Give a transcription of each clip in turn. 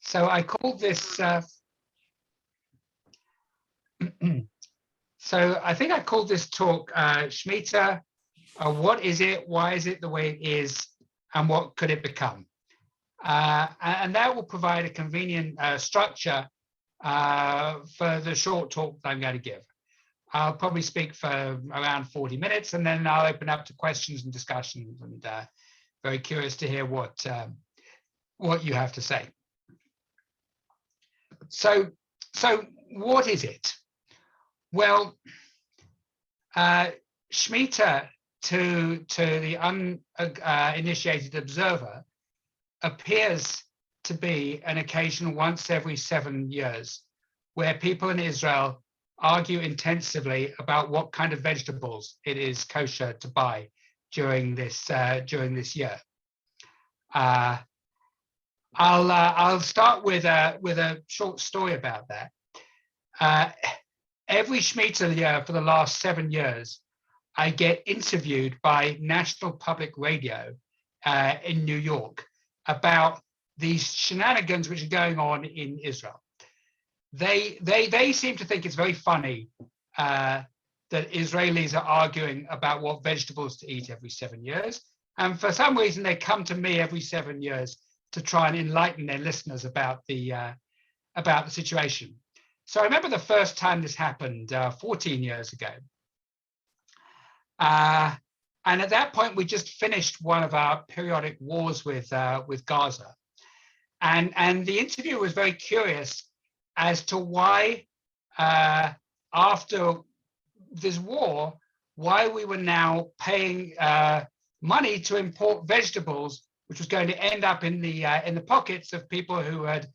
So I called this, so I think I called this talk Shmita, what is it, why is it the way it is, and what could it become? And that will provide a convenient structure for the short talk that I'm going to give. I'll probably speak for around 40 minutes, and then I'll open up to questions and discussions, and very curious to hear what you have to say. So what is it? Well, Shmita, to the uninitiated observer, appears to be an occasion once every 7 years where people in Israel argue intensively about what kind of vegetables it is kosher to buy during this year. I'll start with a short story about that. Every Shmita year for the last 7 years, I get interviewed by National Public Radio in New York about these shenanigans which are going on in Israel. They seem to think it's very funny that Israelis are arguing about what vegetables to eat every 7 years, and for some reason they come to me every 7 years to try and enlighten their listeners about the situation. So I remember the first time this happened 14 years ago. And at that point, we just finished one of our periodic wars with Gaza. And the interviewer was very curious as to why, after this war, why we were now paying money to import vegetables, which was going to end up in the pockets of people who had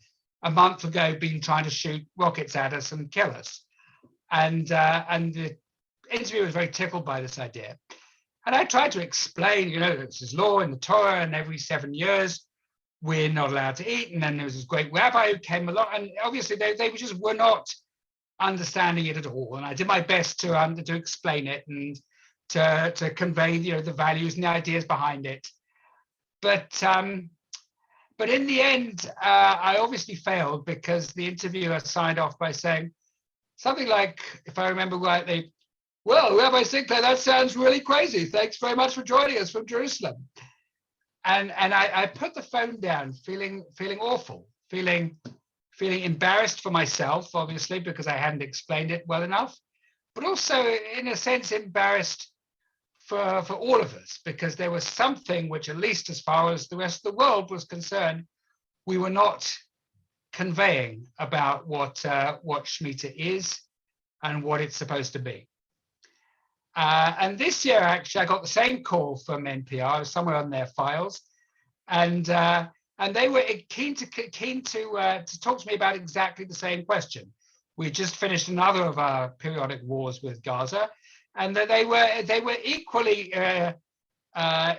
a month ago been trying to shoot rockets at us and kill us. And the interviewer was very tickled by this idea. And I tried to explain, this is law in the Torah, and every 7 years we're not allowed to eat. And then there was this great rabbi who came along, and obviously they just were not understanding it at all. And I did my best to explain it and to convey the values and the ideas behind it. But in the end, I obviously failed because the interviewer signed off by saying something like, if I remember rightly, "Well, Rabbi Sinclair, that sounds really crazy. Thanks very much for joining us from Jerusalem." And I put the phone down, feeling awful, feeling embarrassed for myself, obviously, because I hadn't explained it well enough, but also in a sense embarrassed for all of us, because there was something which, at least as far as the rest of the world was concerned, we were not conveying about what Shmita is and what it's supposed to be. And this year, actually, I got the same call from NPR, somewhere on their files, and they were keen to talk to me about exactly the same question. We just finished another of our periodic wars with Gaza, and that they were equally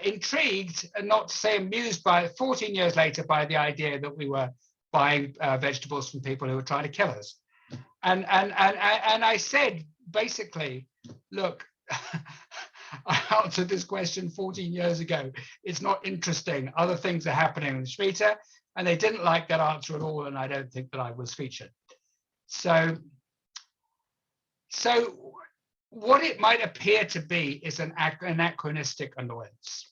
intrigued, and not to say amused, by 14 years later by the idea that we were buying vegetables from people who were trying to kill us. And I said basically, look, I answered this question 14 years ago. It's not interesting. Other things are happening in the Shmita, and they didn't like that answer at all, and I don't think that I was featured. So what it might appear to be is an anachronistic annoyance.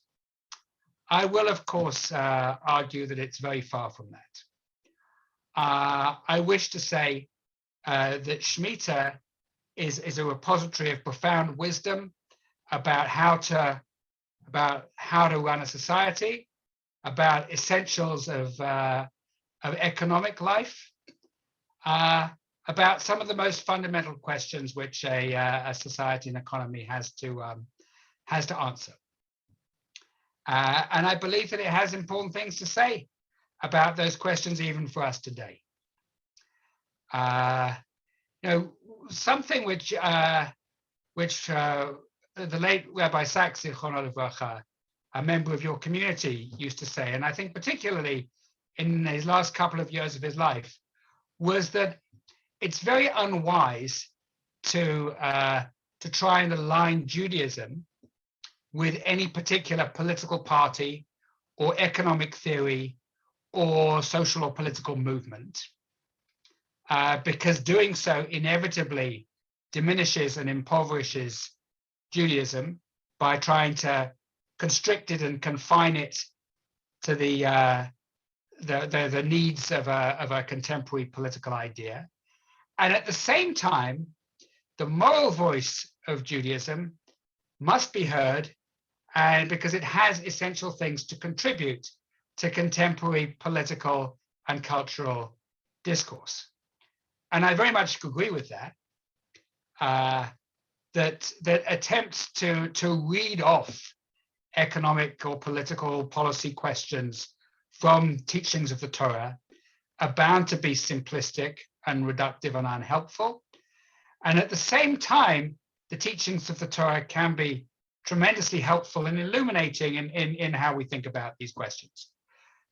I will, of course, argue that it's very far from that. I wish to say that Shmita is a repository of profound wisdom about how to run a society, about essentials of economic life, about some of the most fundamental questions which a society and economy has to answer. And I believe that it has important things to say about those questions, even for us today. Something which the late Rabbi Sachs, Zichrono Livracha, a member of your community, used to say, and I think particularly in his last couple of years of his life, was that it's very unwise to try and align Judaism with any particular political party or economic theory or social or political movement, because doing so inevitably diminishes and impoverishes Judaism by trying to constrict it and confine it to the needs of a contemporary political idea. And at the same time, the moral voice of Judaism must be heard, and because it has essential things to contribute to contemporary political and cultural discourse. And I very much agree with that. That attempts to read off economic or political policy questions from teachings of the Torah are bound to be simplistic and reductive and unhelpful. And at the same time, the teachings of the Torah can be tremendously helpful in illuminating in how we think about these questions.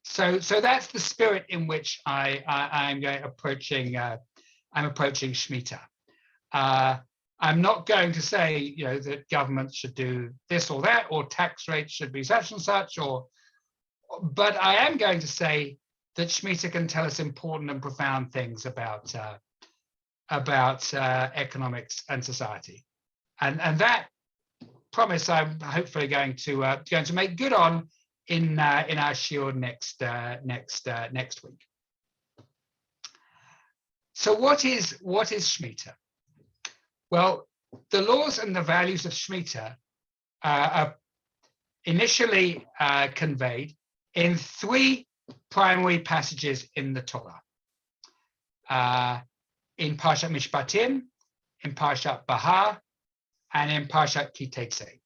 So that's the spirit in which I'm approaching Shmita. I'm not going to say, that government should do this or that, or tax rates should be such and such, but I am going to say that Shmita can tell us important and profound things about economics and society, and that promise I'm hopefully going to make good on in our shiur next week. So what is Shmita? Well, the laws and the values of Shmita are initially conveyed in three primary passages in the Torah. In Parshat Mishpatim, in Parshat Bahar, and in Parshat Ki Teitzei.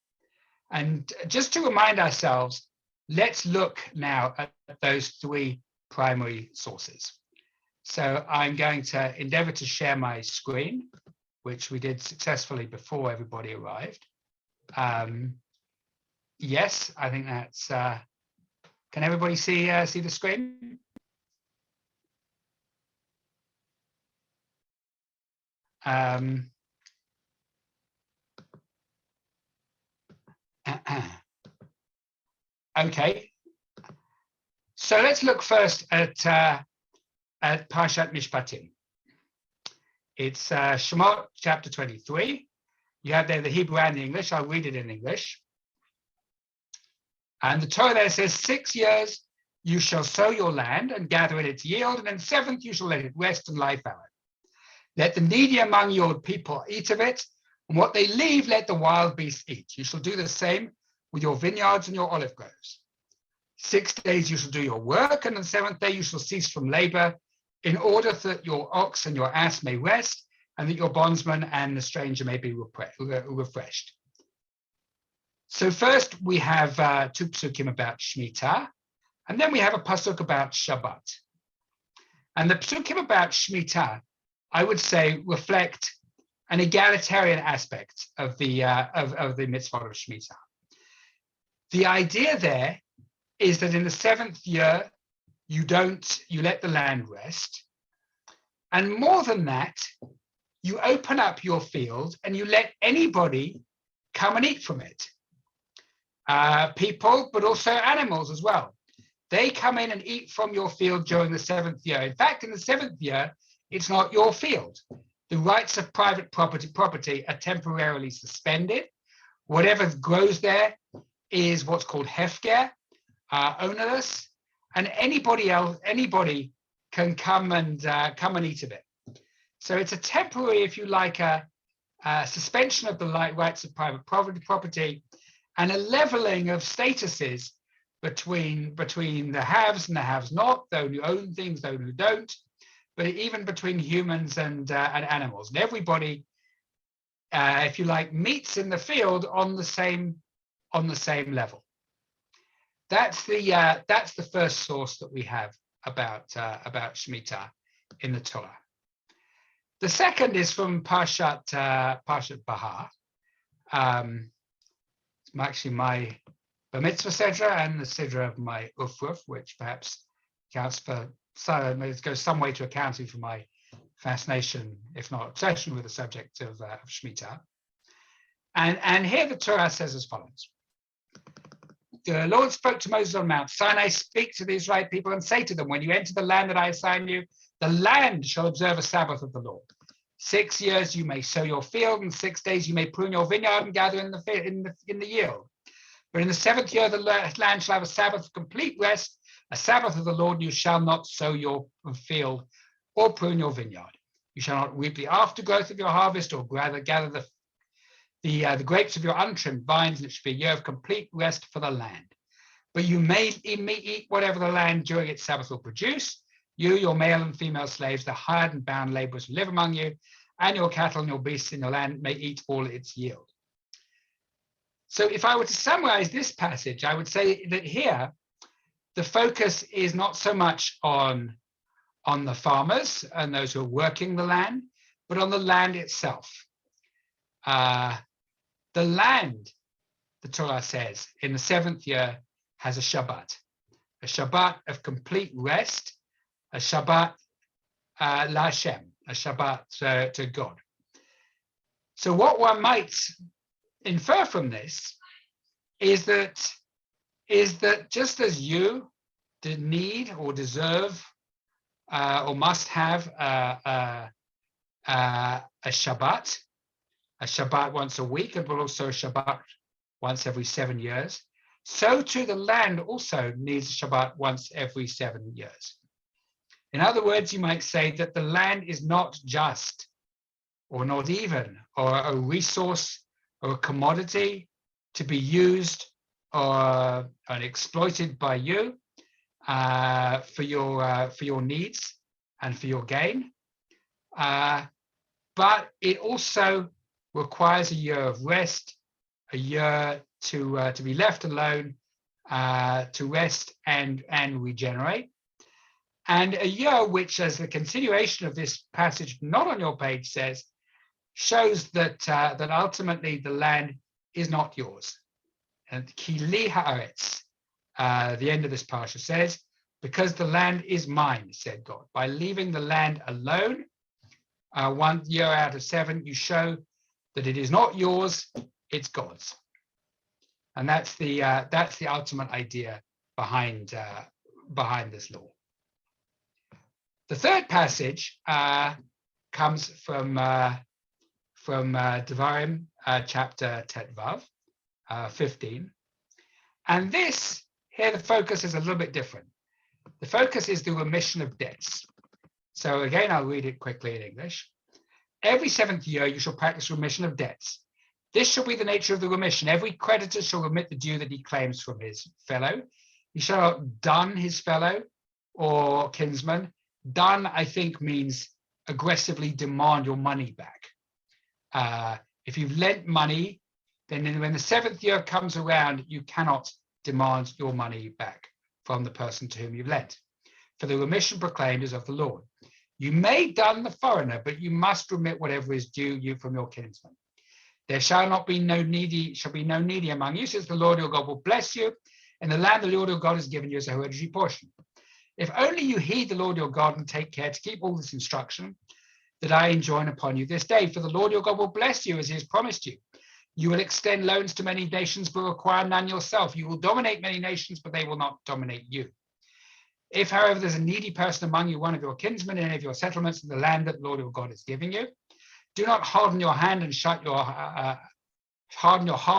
And just to remind ourselves, let's look now at those three primary sources. So I'm going to endeavor to share my screen, which we did successfully before everybody arrived. Yes, I think that's, can everybody see the screen? Okay, so let's look first at Parshat Mishpatim. It's Shemot chapter 23. You have there the Hebrew and the English. I'll read it in English. And the Torah there says, 6 years you shall sow your land and gather in its yield, and in the 7th you shall let it rest and lie fallow. Let the needy among your people eat of it, and what they leave let the wild beasts eat. You shall do the same with your vineyards and your olive groves. 6 days you shall do your work, and on the 7th day you shall cease from labor, in order that your ox and your ass may rest, and that your bondsman and the stranger may be refreshed. So first we have two psukim about Shmita, and then we have a pasuk about Shabbat. And the psukim about Shmita, I would say, reflect an egalitarian aspect of the mitzvah of Shmita. The idea there is that in the 7th year, you let the land rest. And more than that, you open up your field and you let anybody come and eat from it. People, but also animals as well. They come in and eat from your field during the 7th year. In fact, in the 7th year, it's not your field. The rights of private property are temporarily suspended. Whatever grows there is what's called hefker, ownerless, and anybody can come and eat of it. So it's a temporary, if you like, a suspension of the rights of private property, and a leveling of statuses between the haves and the have-not, those who own things, those who don't, but even between humans and animals. And everybody, if you like, meets in the field on the same level. That's the first source that we have about Shmita in the Torah. The second is from Parshat Bahar. It's actually my Bar Mitzvah Sedra and the Sedra of my Ufruf, which perhaps goes some way to accounting for my fascination, if not obsession, with the subject of Shmita. And here the Torah says as follows. the Lord spoke to Moses on Mount Sinai, speak to the Israelite people and say to them, when you enter the land that I assign you, the land shall observe a Sabbath of the Lord. 6 years you may sow your field, and 6 days you may prune your vineyard and gather in the yield. But in the 7th year, the land shall have a Sabbath of complete rest, a Sabbath of the Lord. You shall not sow your field or prune your vineyard. You shall not reap the aftergrowth of your harvest or gather the grapes of your untrimmed vines. It should be a year of complete rest for the land. But you may eat whatever the land during its Sabbath will produce. You, your male and female slaves, the hired and bound laborers who live among you, and your cattle and your beasts in your land may eat all its yield. So if I were to summarize this passage, I would say that here, the focus is not so much on the farmers and those who are working the land, but on the land itself. The land, the Torah says, in the 7th year has a Shabbat of complete rest, a Shabbat LaHashem, a Shabbat to God. So what one might infer from this is that just as you need or deserve or must have a Shabbat once a week, and also a Shabbat once every 7 years, so too the land also needs a Shabbat once every 7 years. In other words, you might say that the land is not just, or not even, or a resource or a commodity to be used or exploited by you for your needs and for your gain, but it also requires a year of rest, a year to be left alone, to rest and regenerate, and a year which, as the continuation of this passage not on your page says, shows that that ultimately the land is not yours. And ki li haaretz, the end of this parsha says, because the land is mine, said God. By leaving the land alone, 1 year out of 7, you show that it is not yours, it's God's. And that's the ultimate idea behind this law. The third passage comes from Devarim, chapter Tetvav, 15. And this, here the focus is a little bit different. The focus is the remission of debts. So again, I'll read it quickly in English. Every 7th year, you shall practice remission of debts. This shall be the nature of the remission. Every creditor shall remit the due that he claims from his fellow. He shall not dun his fellow or kinsman. Dun, I think, means aggressively demand your money back. If you've lent money, then when the 7th year comes around, you cannot demand your money back from the person to whom you've lent. For the remission proclaimed is of the Lord. You may dun the foreigner, but you must remit whatever is due you from your kinsman. There shall be no needy among you, since the Lord your God will bless you, and the land the Lord your God has given you as a hereditary portion. If only you heed the Lord your God and take care to keep all this instruction that I enjoin upon you this day, for the Lord your God will bless you as he has promised you. You will extend loans to many nations, but require none yourself. You will dominate many nations, but they will not dominate you. If, however, there's a needy person among you, one of your kinsmen in any of your settlements in the land that the Lord your God is giving you, do not harden your hand and shut your heart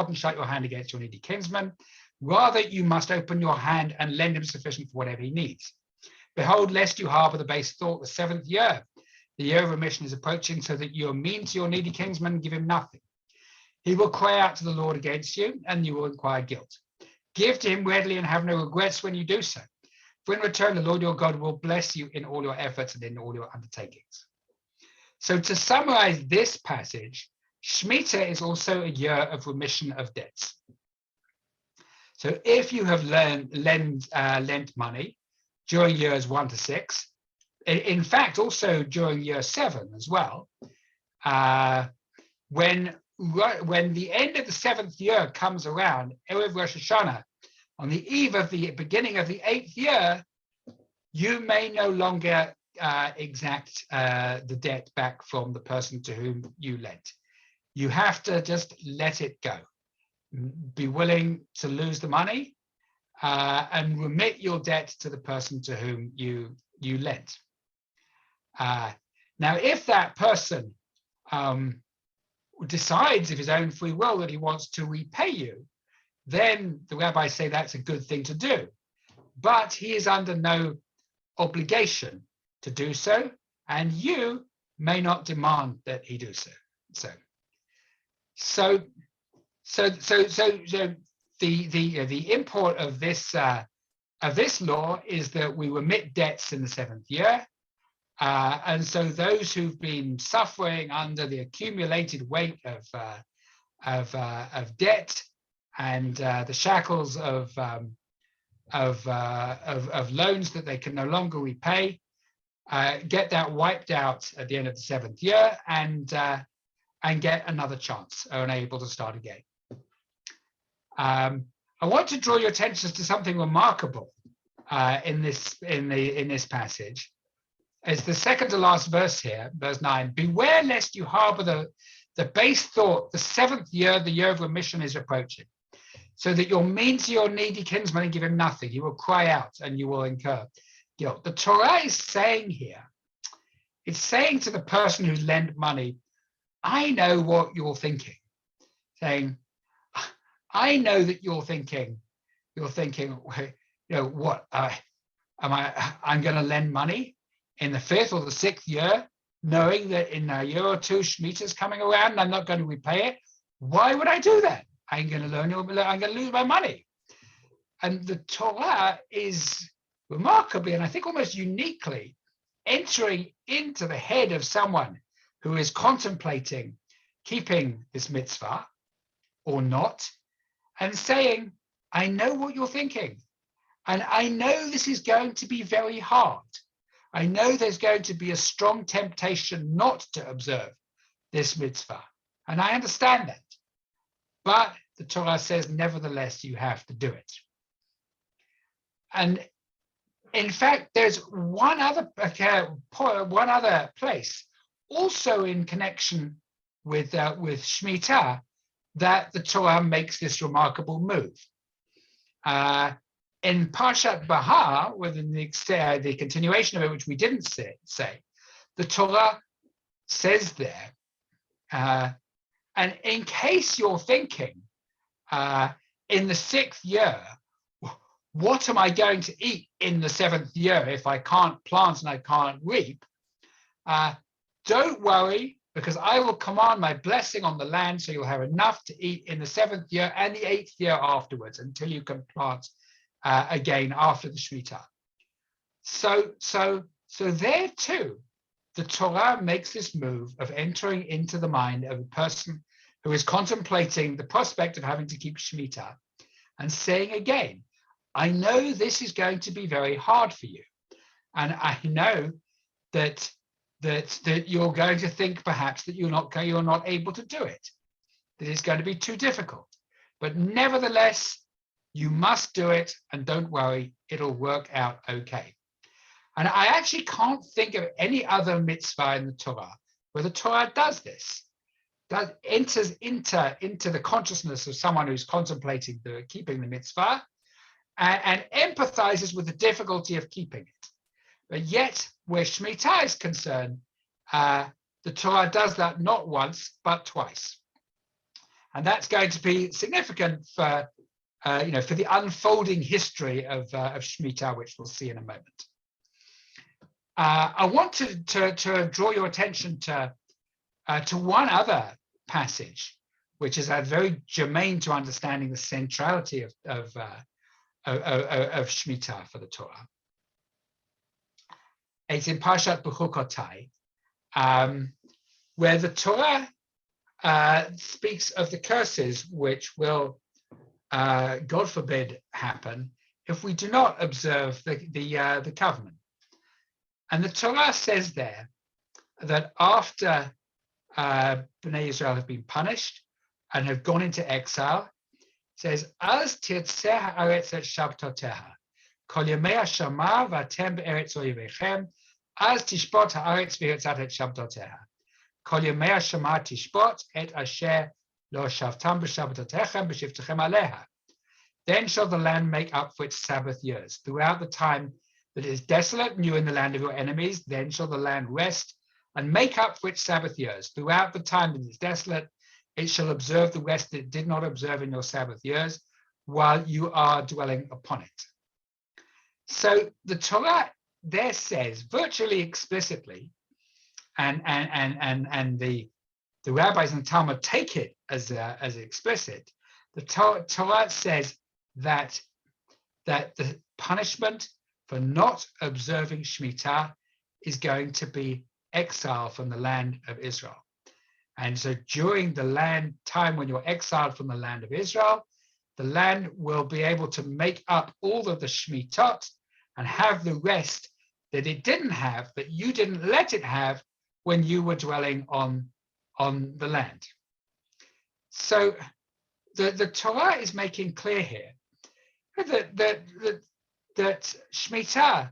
and shut your hand against your needy kinsman. Rather, you must open your hand and lend him sufficient for whatever he needs. Behold, lest you harbor the base thought, the 7th year, the year of remission is approaching, so that you are mean to your needy kinsman and give him nothing. He will cry out to the Lord against you, and you will inquire guilt. Give to him readily and have no regrets when you do so. For in return, the Lord your God will bless you in all your efforts and in all your undertakings. So to summarize this passage, Shmita is also a year of remission of debts. So if you have lent money during years 1 to 6, in fact, also during year 7 as well, when the end of the 7th year comes around, Erev Rosh Hashanah, on the eve of the beginning of the 8th year, you may no longer exact the debt back from the person to whom you lent. You have to just let it go. Be willing to lose the money and remit your debt to the person to whom you lent. Now, if that person decides of his own free will that he wants to repay you, then the rabbis say that's a good thing to do. But he is under no obligation to do so, and you may not demand that he do so. So the import of this law is that we remit debts in the 7th year, and so those who've been suffering under the accumulated weight of debt and the shackles of loans that they can no longer repay, get that wiped out at the end of the 7th year and get another chance, are unable to start again. I want to draw your attention to something remarkable in this passage. It's the second to last verse here, verse 9. Beware lest you harbor the base thought, the 7th year, the year of remission is approaching, so that you'll mean to your needy kinsman and give him nothing. You will cry out and you will incur guilt. The Torah is saying here, it's saying to the person who's lent money, I know what you're thinking. Saying, I know that you're thinking, what, I'm going to lend money in the 5th or the 6th year, knowing that in a year or two, Shmita is coming around and I'm not going to repay it. Why would I do that? I'm going to lose my money. And the Torah is remarkably, and I think almost uniquely, entering into the head of someone who is contemplating keeping this mitzvah or not, and saying, I know what you're thinking. And I know this is going to be very hard. I know there's going to be a strong temptation not to observe this mitzvah. And I understand that. But the Torah says, nevertheless, you have to do it. And in fact, there's one other place, also in connection with Shmita, that the Torah makes this remarkable move. In Parshat Bahar, within the continuation of it, which we didn't say, the Torah says there, and in case you're thinking, in the 6th year, what am I going to eat in the 7th year if I can't plant and I can't reap? Don't worry, because I will command my blessing on the land, so you'll have enough to eat in the 7th year and the 8th year afterwards, until you can plant again after the Shmita. So there too, the Torah makes this move of entering into the mind of a person who is contemplating the prospect of having to keep Shmita and saying again, I know this is going to be very hard for you. And I know that you're going to think perhaps that you're not able to do it, that it's going to be too difficult. But nevertheless, you must do it, and don't worry, it'll work out okay. And I actually can't think of any other mitzvah in the Torah where the Torah does this, that enters into the consciousness of someone who's contemplating keeping the mitzvah and empathizes with the difficulty of keeping it. But yet, where Shmita is concerned, the Torah does that not once, but twice. And that's going to be significant for the unfolding history of Shmita, which we'll see in a moment. I want to draw your attention to one other passage, which is very germane to understanding the centrality of Shmita for the Torah. It's in Parshat Bechukotai, where the Torah speaks of the curses which will, God forbid, happen if we do not observe the covenant. And the Torah says there that after Bnei Israel have been punished and have gone into exile, it says, "Az tirtzeh haaretz et shabtoteha, kol yemei hashama v'atem be'eretz oyevechem, az tishbot haaretz v'yirtzat et shabtoteha, kol yemei hashama tishbot et asher lo shavtam b'shabtotechem b'shivtechem aleha." then shall the land make up for its Sabbath years. Throughout the time that it is desolate and you in the land of your enemies, then shall the land rest and make up for its Sabbath years. Throughout the time that it is desolate, it shall observe the rest that it did not observe in your Sabbath years, while you are dwelling upon it. So the Torah there says virtually explicitly, and the rabbis and the Talmud take it as explicit. The Torah says that the punishment for not observing Shmita is going to be exile from the land of Israel. And so during the time when you're exiled from the land of Israel, the land will be able to make up all of the Shmitot and have the rest that it didn't have, that you didn't let it have when you were dwelling on the land. So the Torah is making clear here that Shmita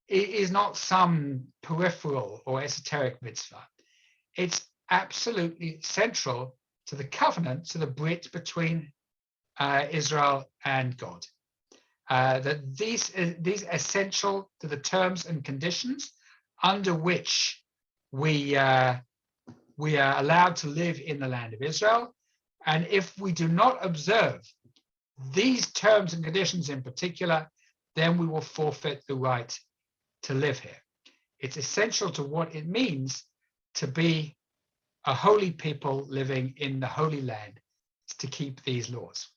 is not some peripheral or esoteric mitzvah. It's absolutely central to the covenant, to the brit between Israel and God. That these are essential to the terms and conditions under which we are allowed to live in the land of Israel. And if we do not observe these terms and conditions in particular, then we will forfeit the right to live here. It's essential to what it means to be a holy people living in the Holy Land, to keep these laws.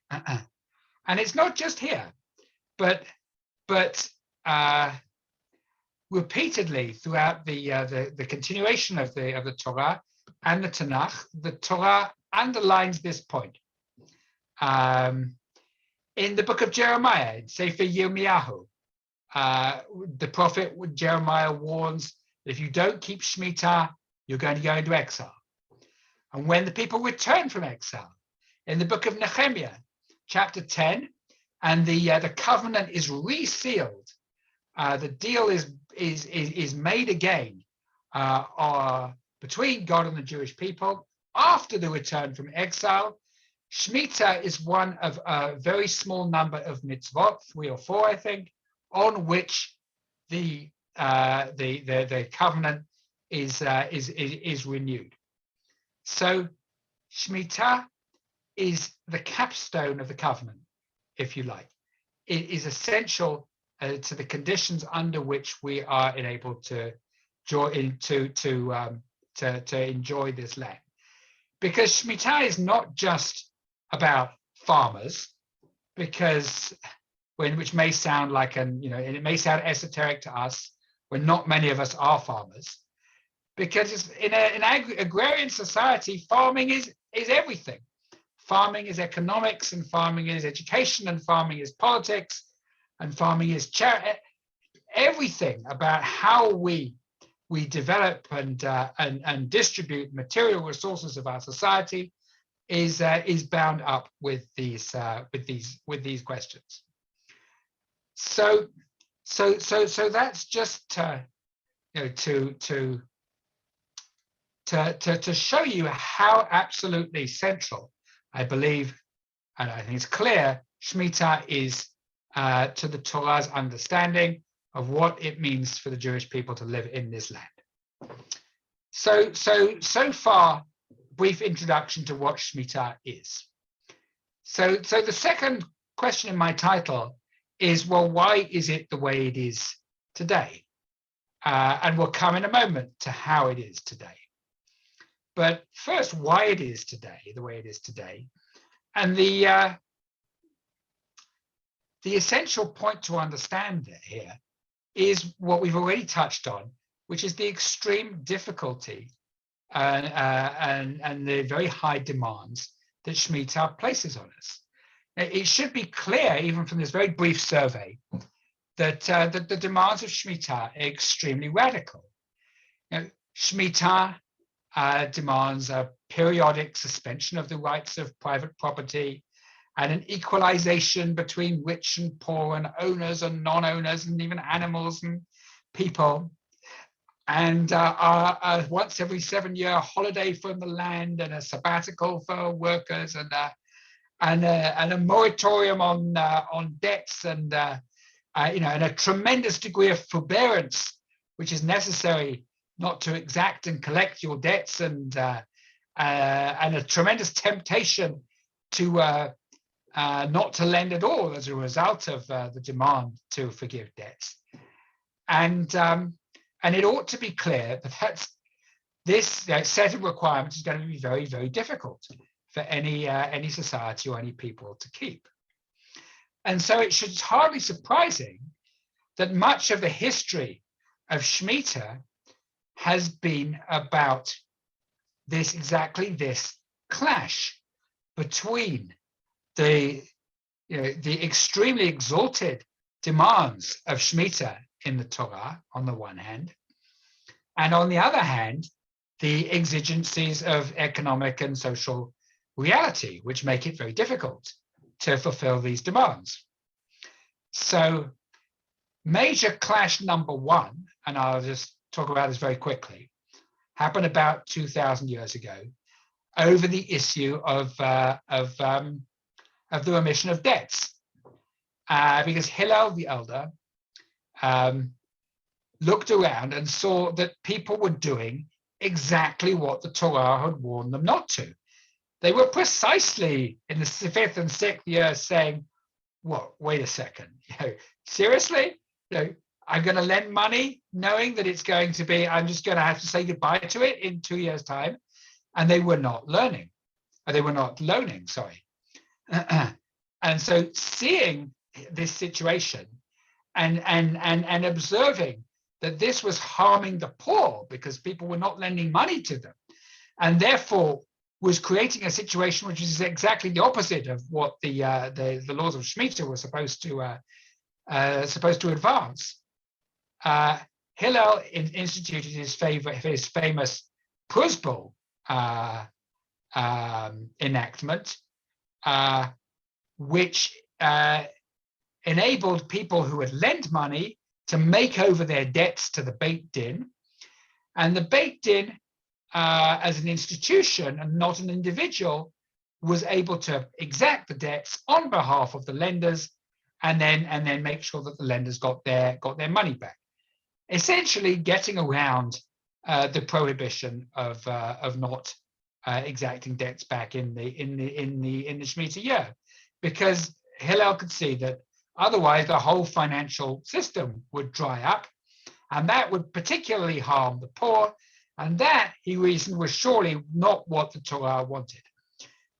And it's not just here, but repeatedly throughout the continuation of the Torah and the Tanakh, the Torah underlines this point. In the book of Jeremiah, in Sefer Yirmiyahu, the prophet Jeremiah warns that if you don't keep Shemitah, you're going to go into exile. And when the people return from exile, in the book of Nehemiah, chapter 10, and the covenant is resealed, the deal is made again between God and the Jewish people after the return from exile. Shmita is one of a very small number of mitzvot, 3 or 4, I think, on which the covenant is renewed. So Shmita is the capstone of the covenant, if you like. It is essential to the conditions under which we are enabled to enjoy this land. Because Shmita is not just about farmers, because which may sound like it may sound esoteric to us, when not many of us are farmers. Because in an agrarian society, farming is everything. Farming is economics, and farming is education, and farming is politics, and farming is charity. Everything about how we develop and distribute material resources of our society is bound up with these questions. So that's just to show you how absolutely central, I believe, and I think it's clear, Shmita is to the Torah's understanding of what it means for the Jewish people to live in this land. So far, brief introduction to what Shmita is. So the second question in my title is, well, why is it the way it is today? And we'll come in a moment to how it is today. But first, why it is today, the way it is today. And the essential point to understand here is what we've already touched on, which is the extreme difficulty and the very high demands that Shmita places on us. It should be clear, even from this very brief survey, that the demands of Shmita are extremely radical. Shmita demands a periodic suspension of the rights of private property and an equalization between rich and poor and owners and non-owners and even animals and people. And once every 7-year holiday from the land and a sabbatical for workers and a moratorium on debts, and and a tremendous degree of forbearance, which is necessary not to exact and collect your debts, and a tremendous temptation to not to lend at all as a result of the demand to forgive debts. And it ought to be clear that this set of requirements is going to be very, very difficult for any society or any people to keep. And so it's hardly surprising that much of the history of Shmita has been about exactly this clash between the extremely exalted demands of Shmita in the Torah on the one hand, and on the other hand, the exigencies of economic and social reality, which make it very difficult to fulfill these demands. So major clash number one, and I'll just talk about this very quickly, happened about 2,000 years ago over the issue of the remission of debts, because Hillel the elder looked around and saw that people were doing exactly what the Torah had warned them not to. They were precisely in the 5th and 6th year saying, "What? Wait a second, seriously? I'm going to lend money knowing that it's going to be, I'm just going to have to say goodbye to it in 2 years' time." And they were not learning, or they were not loaning, sorry. And so seeing this situation and observing that this was harming the poor because people were not lending money to them, and therefore was creating a situation which is exactly the opposite of what the laws of Shmita were supposed to advance. Hillel instituted his famous Prusbul enactment, which enabled people who had lent money to make over their debts to the Beit Din, and the Beit Din, as an institution and not an individual, was able to exact the debts on behalf of the lenders, and then make sure that the lenders got their money back, essentially getting around the prohibition of not exacting debts back in the Shemitah year, because Hillel could see that otherwise the whole financial system would dry up, and that would particularly harm the poor, and that, he reasoned, was surely not what the Torah wanted.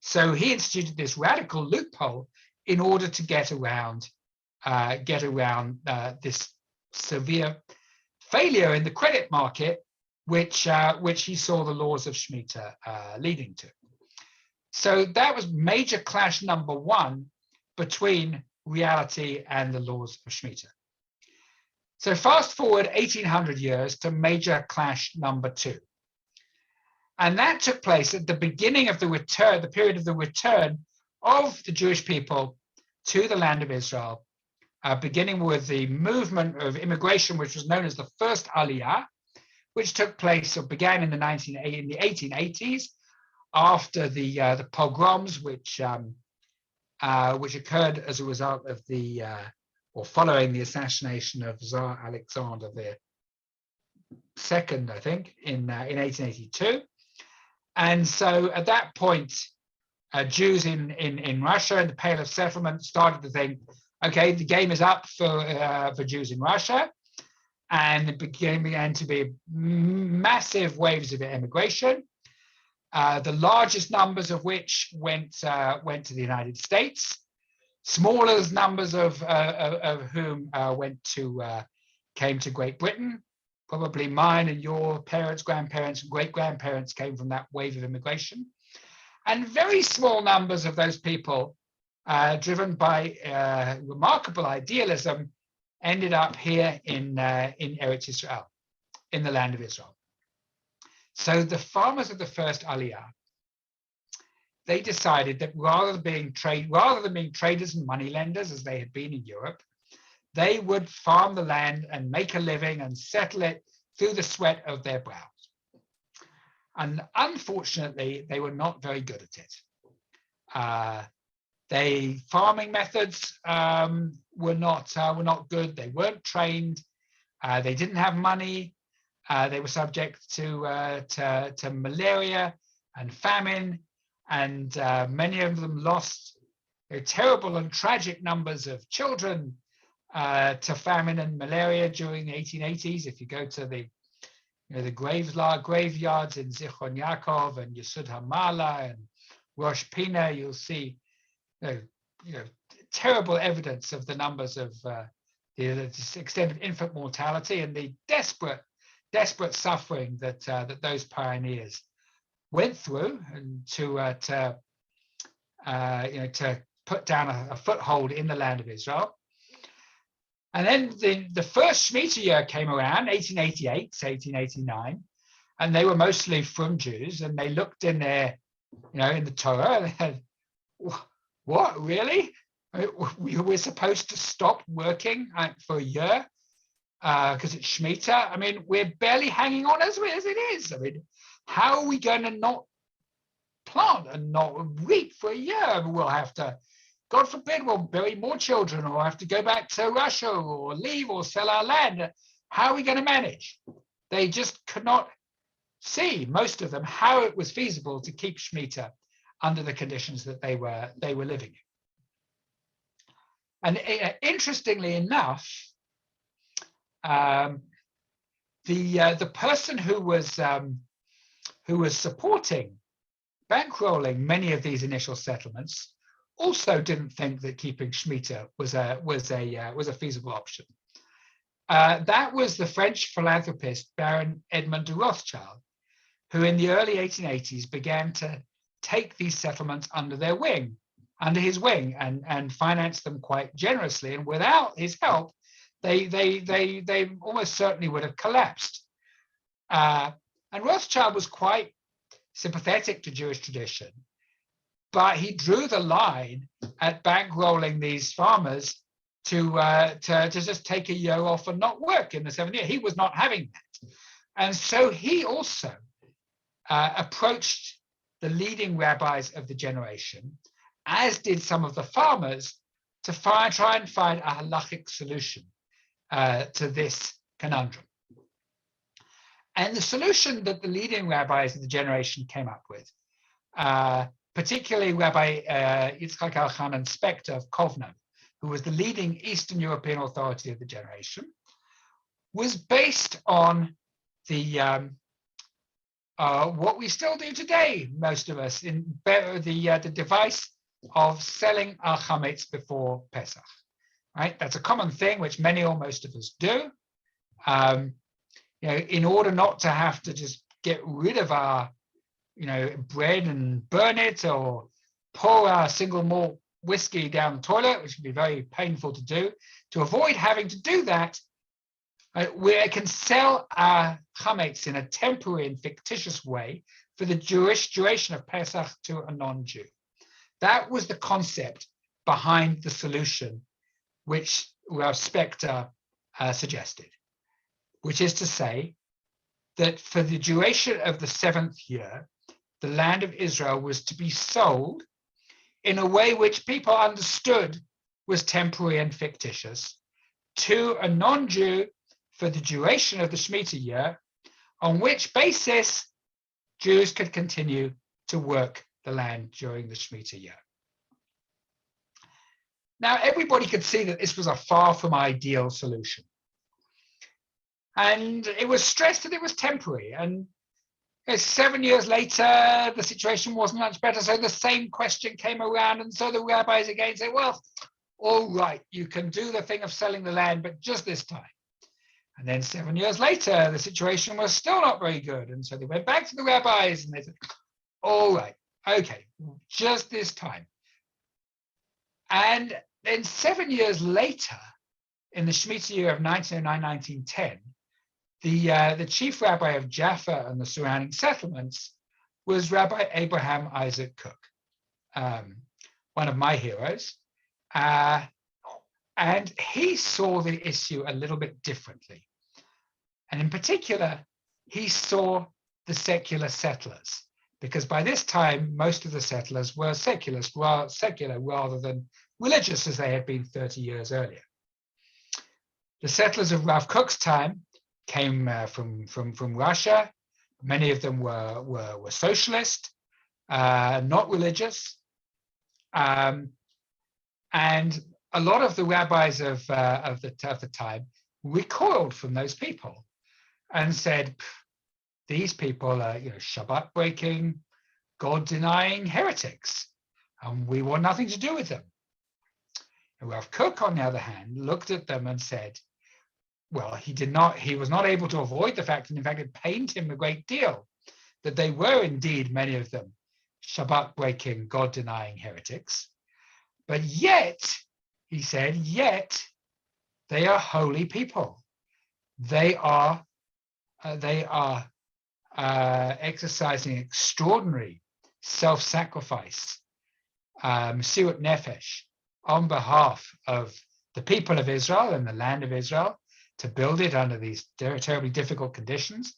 So he instituted this radical loophole in order to get around this severe failure in the credit market, which he saw the laws of Shmita leading to. So that was major clash number one between reality and the laws of Shmita. So fast forward 1,800 years to major clash number two. And that took place at the beginning of the period of the return of the Jewish people to the land of Israel, beginning with the movement of immigration, which was known as the first Aliyah, which took place or began in the 1880s after the pogroms, which occurred as a result of or following the assassination of Tsar Alexander II, I think, in 1882. And so at that point, Jews in Russia and the Pale of Settlement started to think, okay, the game is up for Jews in Russia, and it began to be massive waves of immigration, the largest numbers of which went to the United States, smaller numbers of whom came to Great Britain. Probably mine and your parents, grandparents, and great-grandparents came from that wave of immigration. And very small numbers of those people, driven by remarkable idealism, ended up here in Eretz Israel, in the land of Israel. So the farmers of the first Aliyah, they decided that rather than being traders and moneylenders as they had been in Europe, they would farm the land and make a living and settle it through the sweat of their brows. And unfortunately, they were not very good at it. Farming methods were not good. They weren't trained. They didn't have money. They were subject to malaria and famine, and many of them lost terrible and tragic numbers of children to famine and malaria during the 1880s. If you go to the graveyards in Zichron Yaakov and Yesod HaMala and Rosh Pina, you'll see terrible evidence of the numbers of the extent of infant mortality and the desperate suffering that those pioneers went through, and to put down a foothold in the land of Israel. And then the first Shmita year came around, 1888 to 1889, and they were mostly from Jews, and they looked in their, in the Torah, and they had, what, really? We're supposed to stop working for a year because it's Shmita? I mean, we're barely hanging on as it is. I mean, how are we going to not plant and not reap for a year? We'll have to, God forbid, we'll bury more children, or have to go back to Russia, or leave, or sell our land. How are we going to manage? They just could not see, most of them, how it was feasible to keep Shmita under the conditions that they were living in. And interestingly enough, the person who was supporting, bankrolling many of these initial settlements also didn't think that keeping Shmita was a feasible option. That was the French philanthropist Baron Edmond de Rothschild, who in the early 1880s began to take these settlements under his wing, and finance them quite generously. And without his help, they almost certainly would have collapsed. And Rothschild was quite sympathetic to Jewish tradition, but he drew the line at bankrolling these farmers to just take a year off and not work in the 7th year. He was not having that. And so he also approached the leading rabbis of the generation, as did some of the farmers, to try and find a halachic solution to this conundrum. And the solution that the leading rabbis of the generation came up with, particularly Rabbi Yitzchak Elchanan Spector of Kovno, who was the leading Eastern European authority of the generation, was based on the what we still do today, most of us, in the device of selling our chametz before Pesach. Right, that's a common thing which many or most of us do. In order not to have to just get rid of our, bread and burn it, or pour our single malt whiskey down the toilet, which can be very painful to do. To avoid having to do that, we can sell our chametz in a temporary and fictitious way for the Jewish duration of Pesach to a non-Jew. That was the concept behind the solution which Rav Spector suggested, which is to say that for the duration of the 7th year, the land of Israel was to be sold in a way which people understood was temporary and fictitious to a non-Jew for the duration of the Shmita year, on which basis Jews could continue to work the land during the Shmita year. Now, everybody could see that this was a far from ideal solution. And it was stressed that it was temporary. And 7 years later, the situation wasn't much better. So the same question came around. And so the rabbis again said, well, all right, you can do the thing of selling the land, but just this time. And then 7 years later, the situation was still not very good. And so they went back to the rabbis and they said, all right, okay, just this time. And then 7 years later, in the Shmita year of 1909-1910, the chief rabbi of Jaffa and the surrounding settlements was Rabbi Abraham Isaac Cook, one of my heroes. And he saw the issue a little bit differently. And in particular, he saw the secular settlers because by this time, most of the settlers were secular rather than religious as they had been 30 years earlier. The settlers of Rav Kook's time came from Russia. Many of them were socialist, not religious. And a lot of the rabbis of the time recoiled from those people and said, these people are Shabbat breaking, God denying heretics, and we want nothing to do with them. And Rav Kook, on the other hand, looked at them and said, well, he was not able to avoid the fact, and in fact, it pained him a great deal that they were indeed, many of them, Shabbat breaking, God denying heretics. But yet, he said, yet they are holy people. They are exercising extraordinary self-sacrifice, Mesirat Nefesh, on behalf of the people of Israel and the land of Israel, to build it under these terribly difficult conditions.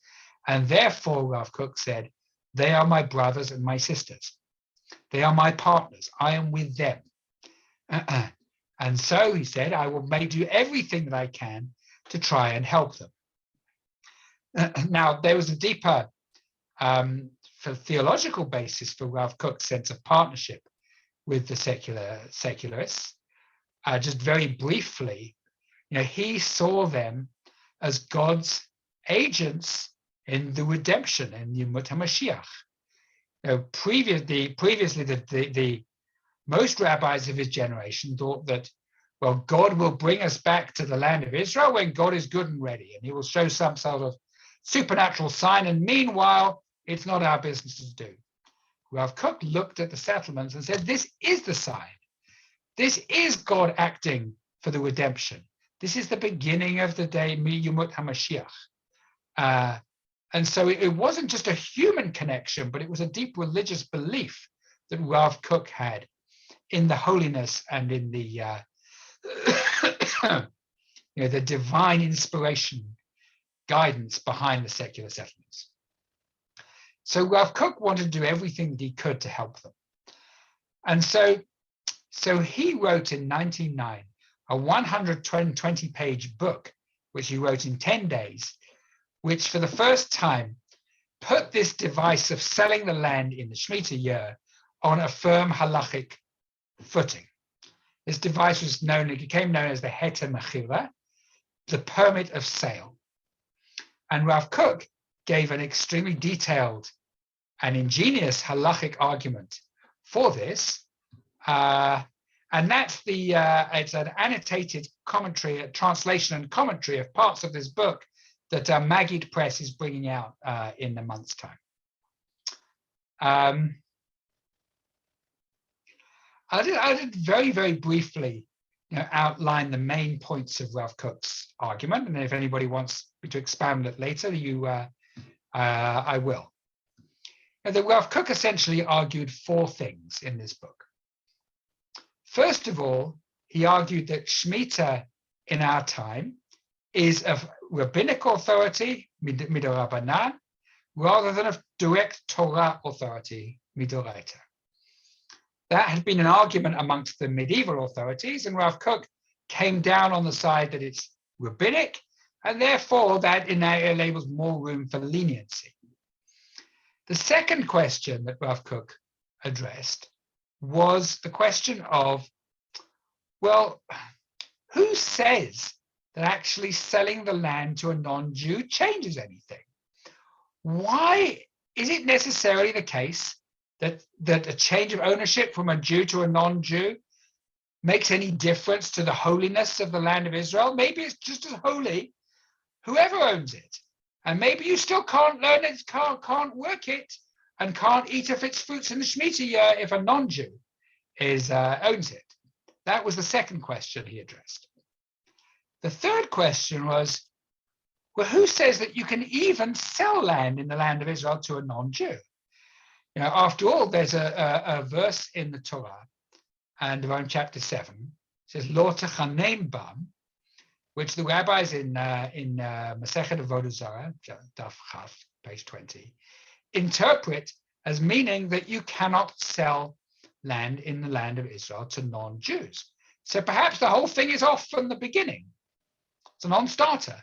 And therefore, Rav Kook said, they are my brothers and my sisters. They are my partners. I am with them. And so he said, I will do everything that I can to try and help them. Now, there was a deeper theological basis for Rav Kook's sense of partnership with the secularists. Just very briefly, he saw them as God's agents in the redemption in Yemut HaMashiach. Previously, the most rabbis of his generation thought that, well, God will bring us back to the land of Israel when God is good and ready, and he will show some sort of supernatural sign, and meanwhile, it's not our business to do. Rav Kook looked at the settlements and said, this is the sign. This is God acting for the redemption. This is the beginning of the day, Yemut HaMashiach. And so it wasn't just a human connection, but it was a deep religious belief that Rav Kook had in the holiness and in the the divine inspiration, guidance behind the secular settlements. So Rav Kook wanted to do everything that he could to help them. And so he wrote in 1909 a 120-page book, which he wrote in 10 days, which for the first time put this device of selling the land in the Shmita year on a firm halachic footing. This device became known as the Heter Mechila, the permit of sale. And Rav Kook gave an extremely detailed and ingenious halachic argument for this. And that's it's an annotated commentary, a translation and commentary of parts of this book that Maggid Press is bringing out in a month's time. I did very, very briefly outline the main points of Rav Kook's argument, and if anybody wants me to expand it later, I will. Now, the Rav Kook essentially argued four things in this book. First of all, he argued that Shmita in our time is of rabbinic authority, midorabanan, rather than of direct Torah authority, midoraita. That had been an argument amongst the medieval authorities, and Rav Kook came down on the side that it's rabbinic, and therefore that enables more room for leniency. The second question that Rav Kook addressed was the question of, well, who says that actually selling the land to a non-Jew changes anything? Why is it necessarily the case that a change of ownership from a Jew to a non-Jew makes any difference to the holiness of the land of Israel? Maybe it's just as holy whoever owns it. And maybe you still can't learn it, can't work it, and can't eat of its fruits in the Shmita year if a non-Jew owns it. That was the second question he addressed. The third question was, well, who says that you can even sell land in the land of Israel to a non-Jew? After all, there's a verse in the Torah, and around chapter 7, it says, Lo techanem bam, which the rabbis in Masechet Avodah Zarah, Daf Chaf, page 20, interpret as meaning that you cannot sell land in the land of Israel to non-Jews. So perhaps the whole thing is off from the beginning. It's a non-starter.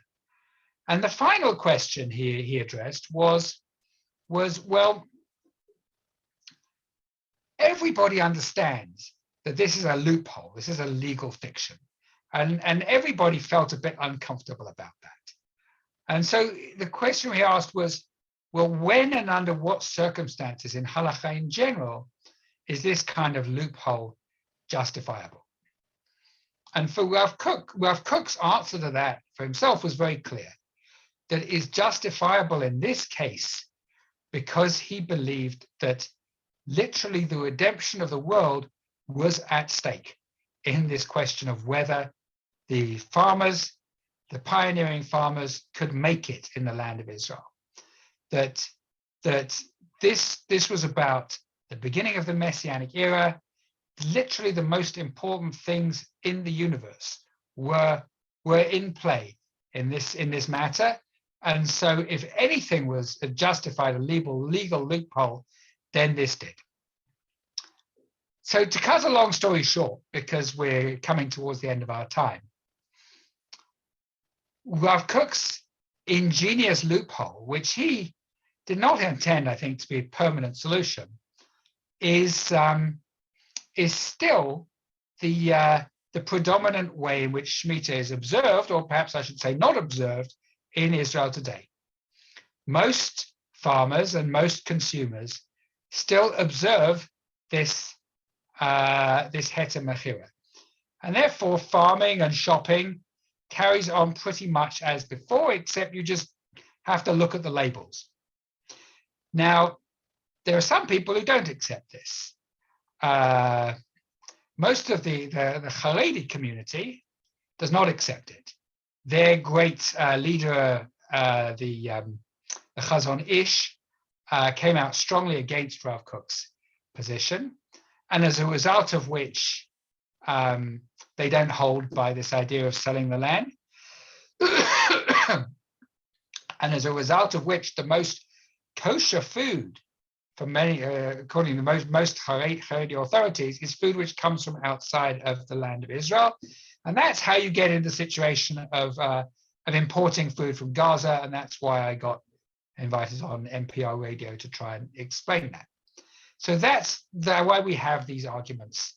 And the final question he addressed was, well, everybody understands that this is a loophole, this is a legal fiction. And everybody felt a bit uncomfortable about that. And so the question we asked was, well, when and under what circumstances in halakha in general is this kind of loophole justifiable? And for Rav Kook's answer to that for himself was very clear, that it is justifiable in this case because he believed that literally the redemption of the world was at stake in this question of whether the farmers, the pioneering farmers, could make it in the land of Israel. That this was about the beginning of the Messianic era. Literally the most important things in the universe were in play in this matter. And so if anything was justified a legal loophole, then this did. So to cut a long story short, because we're coming towards the end of our time, Rav Kook's ingenious loophole, which he did not intend, I think, to be a permanent solution, is still the predominant way in which Shmita is observed, or perhaps I should say not observed, in Israel today. Most farmers and most consumers still observe this heter mechira, and therefore farming and shopping carries on pretty much as before, except you just have to look at the labels. Now, there are some people who don't accept this. Most of the Haredi community does not accept it. Their great leader, the Chazon Ish, came out strongly against Rav Kook's position, and as a result of which they don't hold by this idea of selling the land. And as a result of which the most kosher food for many, according to most Haredi authorities, is food which comes from outside of the land of Israel. And that's how you get into the situation of importing food from Gaza. And that's why I got invited on NPR radio to try and explain that. So that's why we have these arguments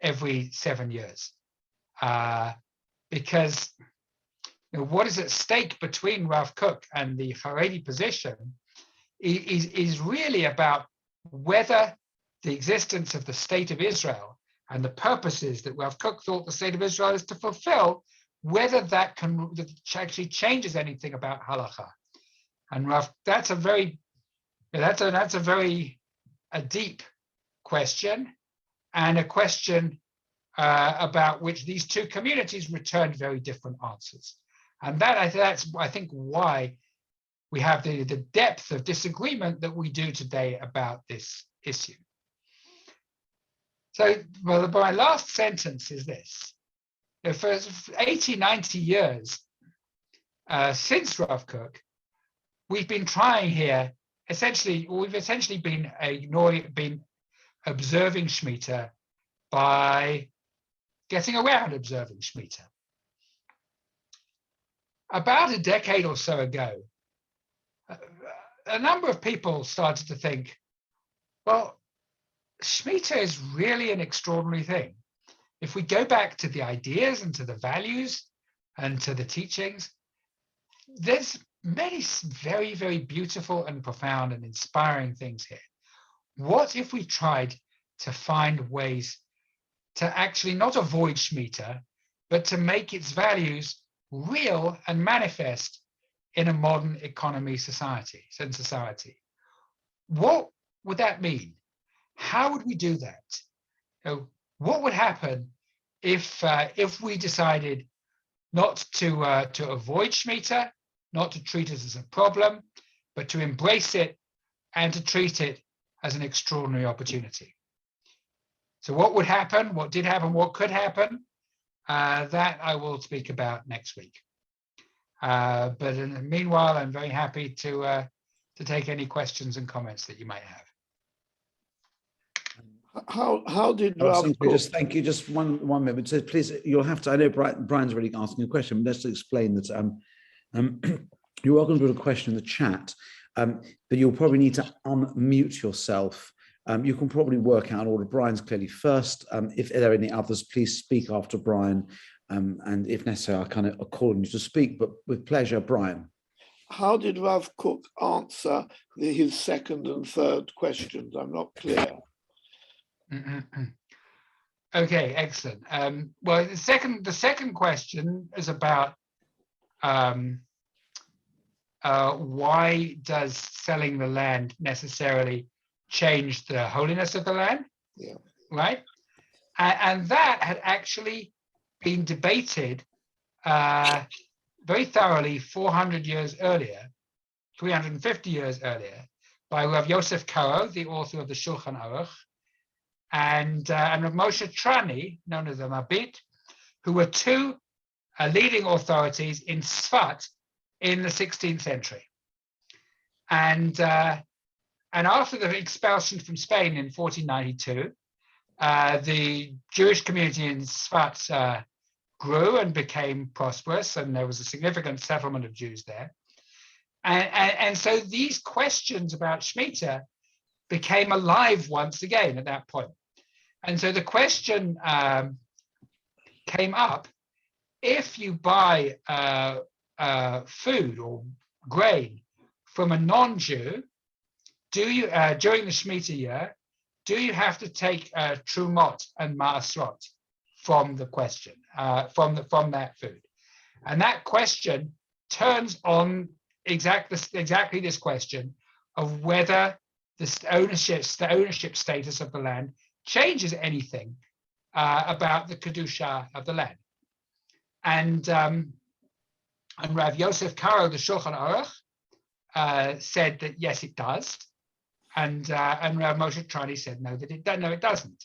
every 7 years. Because what is at stake between Rav Kook and the Haredi position is really about whether the existence of the state of Israel and the purposes that Rav Kook thought the state of Israel is to fulfill, whether that actually changes anything about halakha. And that's a very deep question, and a question about which these two communities returned very different answers. And that's I think why we have the depth of disagreement that we do today about this issue. So my last sentence is this. For 80, 90 years since Rav Kook, we've been trying here, we've essentially been observing Shmita by getting around observing Shmita. About a decade or so ago, a number of people started to think, well, Shmita is really an extraordinary thing. If we go back to the ideas and to the values and to the teachings, there's many very, very beautiful and profound and inspiring things here. What if we tried to find ways to actually not avoid Shmita, but to make its values real and manifest in a modern economy society? What would that mean? How would we do that? What would happen if we decided not to avoid Shmita, not to treat it as a problem, but to embrace it and to treat it as an extraordinary opportunity? So what would happen, what did happen, what could happen, that I will speak about next week. But in the meanwhile, I'm very happy to take any questions and comments that you might have. How did Rav Kook? Just thank you. Just one moment. So please, you'll have to. I know Brian's already asking a question, but let's explain that. You're welcome to put a question in the chat, but you'll probably need to unmute yourself. You can probably work out an order. Brian's clearly first. If there are any others, please speak after Brian, and if necessary, I'll kind of call on you to speak. But with pleasure, Brian. How did Rav Kook answer his second and third questions? I'm not clear. Okay, excellent. Well, the second question is about why does selling the land necessarily change the holiness of the land? Yeah. Right? And that had actually been debated very thoroughly 400 years earlier, 350 years earlier, by Rav Yosef Karo, the author of the Shulchan Aruch, and Rav Moshe Trani, known as the Mabit, who were two leading authorities in Sfat in the 16th century. And after the expulsion from Spain in 1492, the Jewish community in Sfat grew and became prosperous, and there was a significant settlement of Jews there. And so these questions about Shmita became alive once again at that point. And so the question came up, if you buy food or grain from a non-Jew, do you during the Shemitah year, do you have to take trumot and maasrot from the question, from that food? And that question turns on exactly this question of whether the ownership status of the land changes anything about the kedusha of the land. And Rav Yosef Karo, the Shulchan Aruch, said that yes, it does, and Rav Moshe Trani said no, it doesn't.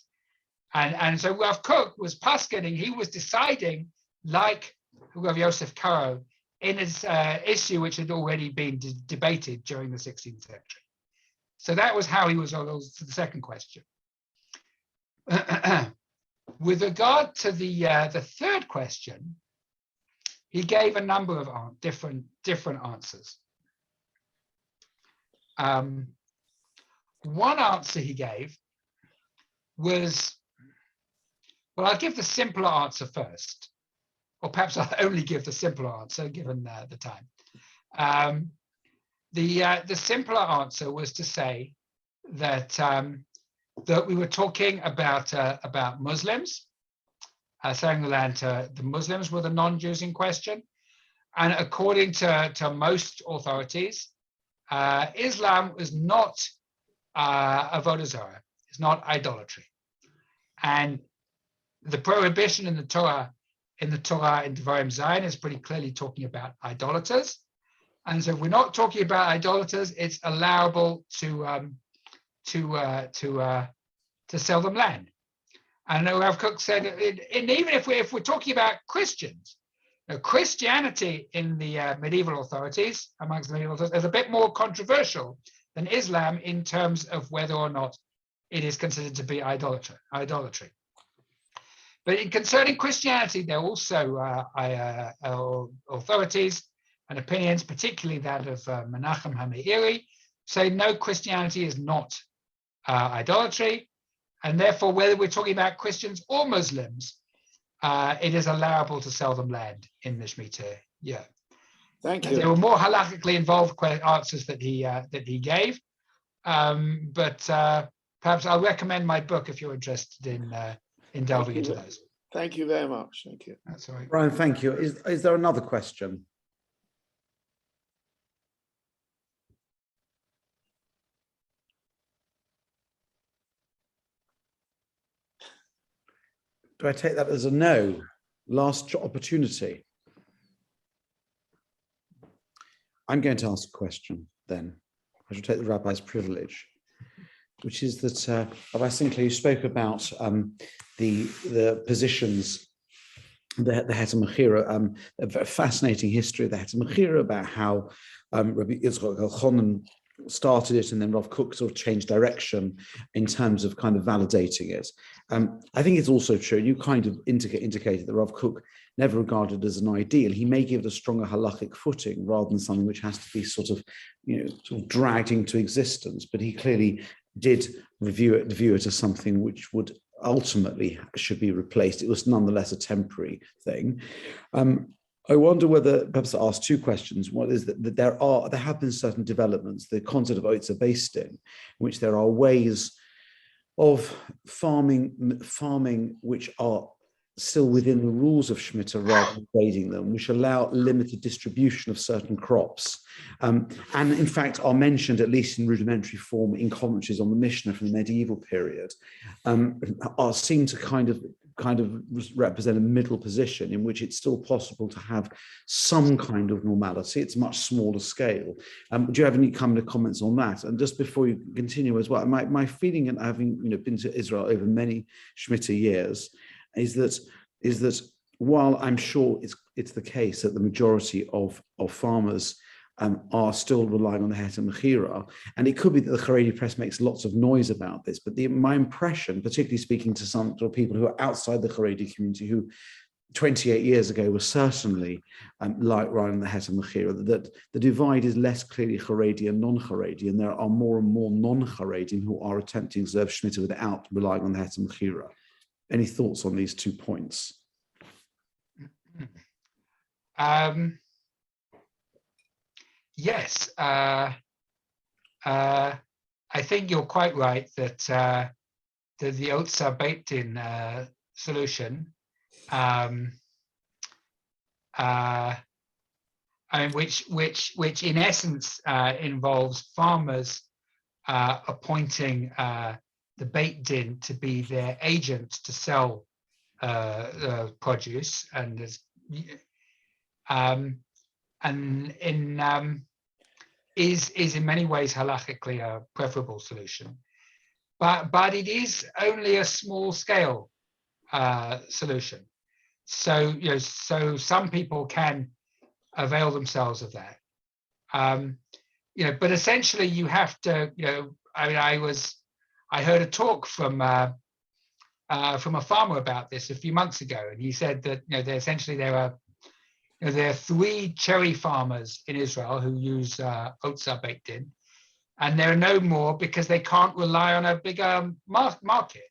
And so Rav Kook was paskening, he was deciding like Rav Yosef Karo in his issue which had already been debated during the 16th century. So that was how he was on to the second question. With regard to the third question, he gave a number of different answers. One answer he gave was, well, I'll give the simpler answer first, or perhaps I'll only give the simpler answer given the time. The simpler answer was to say that that we were talking about Muslims, selling the land to the Muslims were the non-Jews in question, and according to most authorities, Islam is not avodah zarah, it's not idolatry, and the prohibition in the Torah in Devarim Zayin is pretty clearly talking about idolaters. And so if we're not talking about idolaters, it's allowable to sell them land. And Rav Kook said, and even if we're talking about Christians, Christianity in the medieval authorities, amongst the medieval authorities, is a bit more controversial than Islam in terms of whether or not it is considered to be idolatry. But in concerning Christianity, there are also authorities and opinions, particularly that of Menachem HaMeiri, say no, Christianity is not idolatry, and therefore whether we're talking about Christians or Muslims, it is allowable to sell them land in the Shemitah year. Thank you. There were more halakhically involved answers that he gave, but perhaps I'll recommend my book if you're interested in delving into those. Thank you very much. Thank you. That's all right. Brian, thank you. Is there another question? Do I take that as a no? Last opportunity. I'm going to ask a question then. I shall take the rabbi's privilege, which is that Rabbi Sinclair, you spoke about the positions, the Heter Mechira, a fascinating history of the Heter Mechira, about how Rabbi Yitzchak Elchanan started it, and then Rav Kook sort of changed direction in terms of kind of validating it. I think it's also true, you kind of indicated that Rav Kook never regarded it as an ideal. He may give it a stronger halachic footing rather than something which has to be sort of dragged into existence, but he clearly did view it as something which would ultimately should be replaced. It was nonetheless a temporary thing. I wonder whether, perhaps to ask two questions. One is that there have been certain developments, the concept of Oitzer based in which there are ways of farming which are still within the rules of Shmita rather than grading them, which allow limited distribution of certain crops, and in fact are mentioned, at least in rudimentary form, in commentaries on the Mishnah from the medieval period, are seen to kind of represent a middle position in which it's still possible to have some kind of normality. It's much smaller scale. Do you have any kind of comments on that? And just before you continue as well, my feeling, and having been to Israel over many Shmita years, is that while I'm sure it's the case that the majority of farmers are still relying on the Heter Mechira, and it could be that the Haredi press makes lots of noise about this, but my impression, particularly speaking to some people who are outside the Haredi community, who 28 years ago were certainly relying on the Heter Mechira, that the divide is less clearly Haredi and non-Haredi, and there are more and more non-Haredim who are attempting to observe Shmita without relying on the Heter Mechira. Any thoughts on these 2 points? Yes, I think you're quite right that the Otzar baked-in solution, which in essence involves farmers appointing the Beit Din to be their agent to sell produce, and is in many ways halachically a preferable solution, but it is only a small scale solution. So so some people can avail themselves of that. But essentially you have to. I heard a talk from a farmer about this a few months ago, and he said that there are 3 cherry farmers in Israel who use Otzar baked in, and there are no more because they can't rely on a bigger market.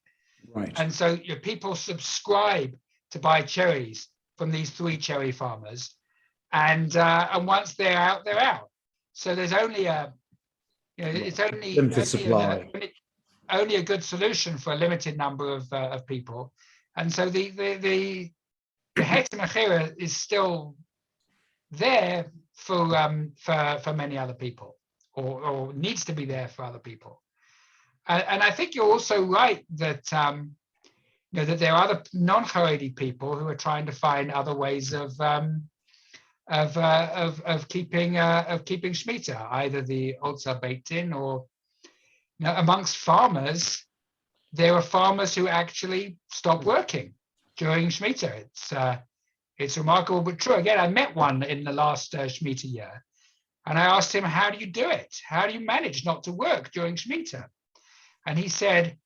Right. And so people subscribe to buy cherries from these 3 cherry farmers, and once they're out, they're out. So there's only it's only limited supply. Only a good solution for a limited number of people, and so the Heter Mechira is still there for many other people, or needs to be there for other people. And I think you're also right that that there are other non-Haredi people who are trying to find other ways of keeping Shmita, either the Otzar baked in, or amongst farmers, there are farmers who actually stop working during Shmita. It's remarkable but true. Again, I met one in the last Shmita year, and I asked him, how do you do it? How do you manage not to work during Shmita? And he said,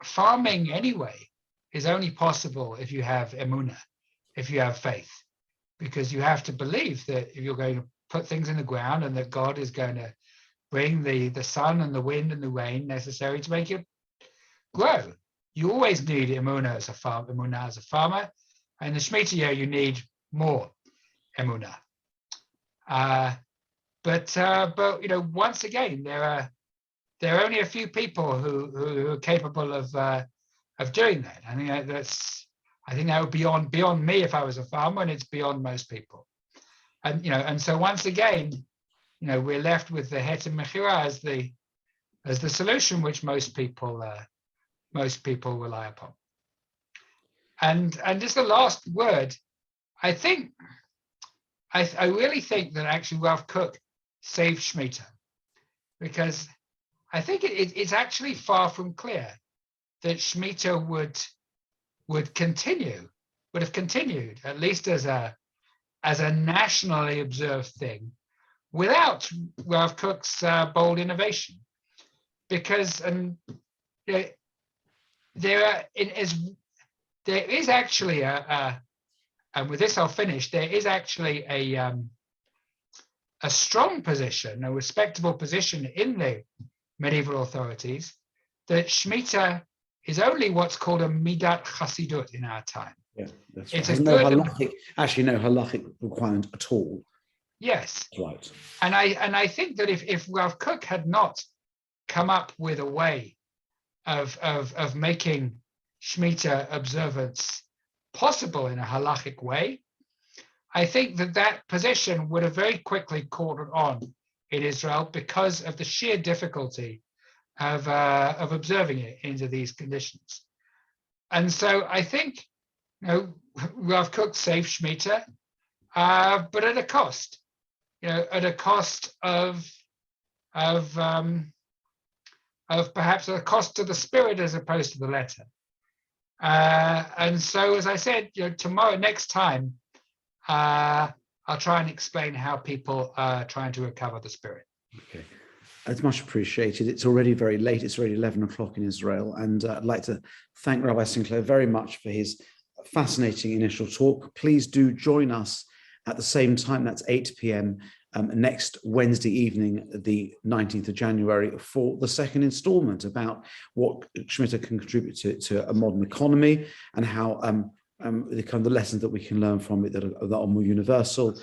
farming anyway is only possible if you have emunah, if you have faith, because you have to believe that if you're going to put things in the ground and that God is going to bring the sun and the wind and the rain necessary to make it grow. You always need emunah as a farmer, and the Shmita year you need more emunah. But once again, there are only a few people who are capable of doing that. I think that would be beyond me if I was a farmer, and it's beyond most people. And so once again, we're left with the Heter Mechira as the solution, which most people rely upon. And just the last word, I really think that actually Rav Kook saved Shmita, because I think it's actually far from clear that Shmita would have continued, at least as a nationally observed thing, without Rav Kook's bold innovation, because there is actually and with this I'll finish. There is actually a strong position, a respectable position in the medieval authorities that Shmita is only what's called a midat chasidut in our time. Yeah, that's It's right. a No good halachic, actually no halachic requirement at all. yes. Right. And I think that if Rav Kook had not come up with a way of making Shmita observance possible in a halachic way, I think that position would have very quickly caught on in Israel because of the sheer difficulty of observing it under these conditions. And so I think, Rav Kook saved Shmita, but at a cost, at a cost of perhaps a cost to the spirit as opposed to the letter. And so, as I said, next time, I'll try and explain how people are trying to recover the spirit. Okay. It's much appreciated. It's already very late. It's already 11 o'clock in Israel. And I'd like to thank Rabbi Sinclair very much for his fascinating initial talk. Please do join us at the same time. That's 8 p.m. Next Wednesday evening, the 19th of January, for the second installment about what Shmita can contribute to a modern economy and how the kind of the lessons that we can learn from it that are more universal.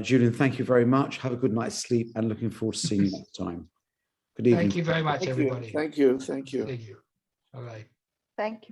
Julian, thank you very much. Have a good night's sleep and looking forward to seeing you next time. Good evening. Thank you very much, everybody. Thank you. Thank you. Thank you. All right. Thank you very